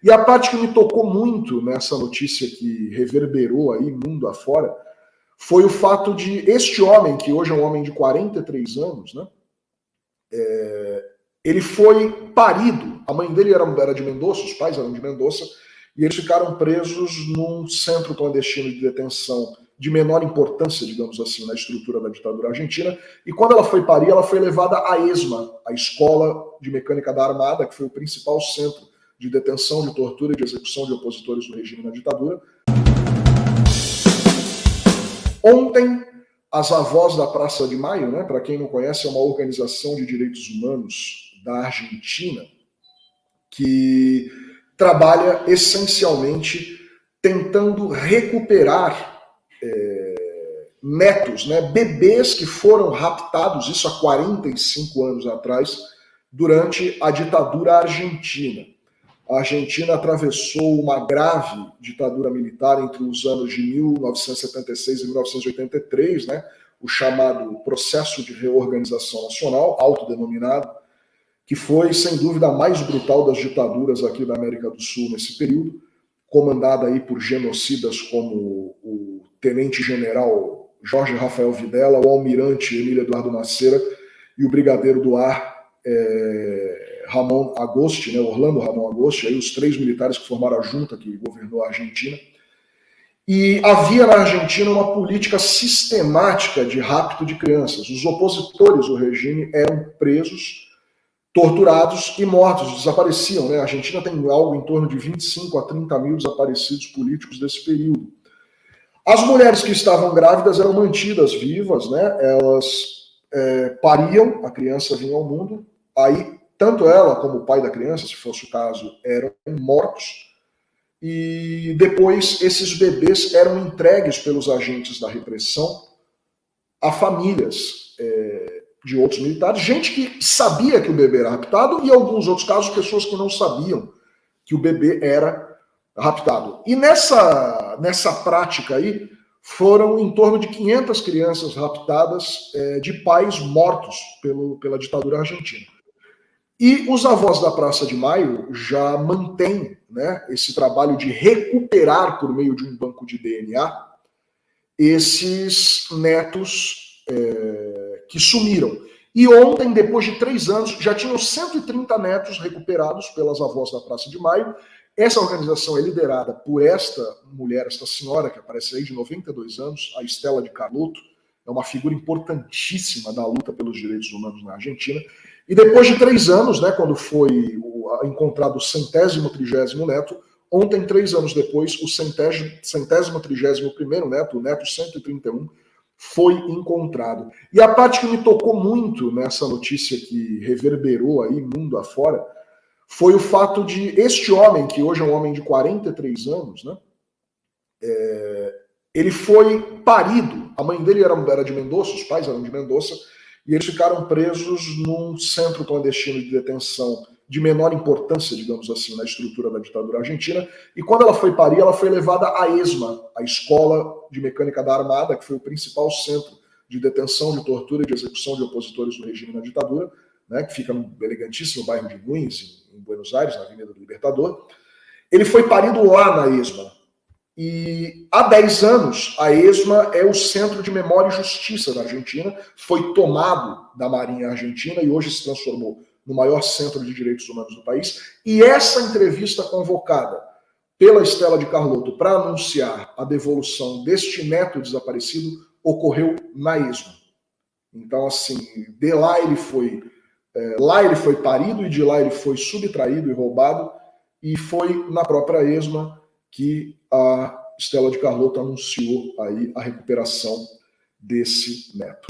E a parte que me tocou muito nessa notícia que reverberou aí mundo afora foi o fato de este homem, que hoje é um homem de 43 anos, né? Ele foi parido, a mãe dele era de Mendoza, os pais eram de Mendoza, e eles ficaram presos num centro clandestino de detenção de menor importância, digamos assim, na estrutura da ditadura argentina, e quando ela foi parir, ela foi levada à ESMA, a Escola de Mecânica da Armada, que foi o principal centro de detenção, de tortura e de execução de opositores do regime na ditadura. Ontem, as Avós da Praça de Maio, né, para quem não conhece, é uma organização de direitos humanos da Argentina que trabalha essencialmente tentando recuperar netos, né, bebês que foram raptados, isso há 45 anos atrás, durante a ditadura argentina. A Argentina atravessou uma grave ditadura militar entre os anos de 1976 e 1983, né, o chamado Processo de Reorganização Nacional, autodenominado, que foi, sem dúvida, a mais brutal das ditaduras aqui da América do Sul nesse período, comandada aí por genocidas como o tenente-general Jorge Rafael Videla, o almirante Emílio Eduardo Maceira e o brigadeiro do ar Ramon Agosti, né, Orlando Ramon Agosti, aí os 3 militares que formaram a junta que governou a Argentina. E havia na Argentina uma política sistemática de rapto de crianças. Os opositores do regime eram presos, torturados e mortos, desapareciam, né? A Argentina tem algo em torno de 25 a 30 mil desaparecidos políticos desse período. As mulheres que estavam grávidas eram mantidas vivas, né? Elas pariam, a criança vinha ao mundo, aí tanto ela como o pai da criança, se fosse o caso, eram mortos, e depois esses bebês eram entregues pelos agentes da repressão a famílias de outros militares, gente que sabia que o bebê era raptado e, em alguns outros casos, pessoas que não sabiam que o bebê era raptado. E nessa prática aí, foram em torno de 500 crianças raptadas de pais mortos pela ditadura argentina. E os Avós da Praça de Maio já mantêm, né, esse trabalho de recuperar, por meio de um banco de DNA, esses netos que sumiram. E ontem, depois de 3 anos, já tinham 130 netos recuperados pelas Avós da Praça de Maio. Essa organização é liderada por esta mulher, esta senhora que aparece aí, de 92 anos, a Estela de Carlotto, é uma figura importantíssima da luta pelos direitos humanos na Argentina. E depois de 3 anos, né, quando foi encontrado o 130º neto, ontem, 3 anos depois, o 131º neto, o neto 131, foi encontrado. E a parte que me tocou muito nessa notícia que reverberou aí mundo afora foi o fato de este homem, que hoje é um homem de 43 anos, né, ele foi parido, a mãe dele era de Mendoza, os pais eram de Mendoza, e eles ficaram presos num centro clandestino de detenção de menor importância, digamos assim, na estrutura da ditadura argentina, e quando ela foi parir, ela foi levada à ESMA, a Escola de Mecânica da Armada, que foi o principal centro de detenção, de tortura e de execução de opositores do regime na ditadura, né, que fica no elegantíssimo bairro de Güemes, em Buenos Aires, na Avenida do Libertador. Ele foi parido lá na ESMA. E há 10 anos, a ESMA é o Centro de Memória e Justiça da Argentina, foi tomado da Marinha Argentina e hoje se transformou no maior centro de direitos humanos do país. E essa entrevista convocada pela Estela de Carlotto para anunciar a devolução deste neto desaparecido ocorreu na ESMA. Então, assim, de lá ele foi parido e de lá ele foi subtraído e roubado, e foi na própria ESMA que a Estela de Carlotto anunciou aí a recuperação desse neto.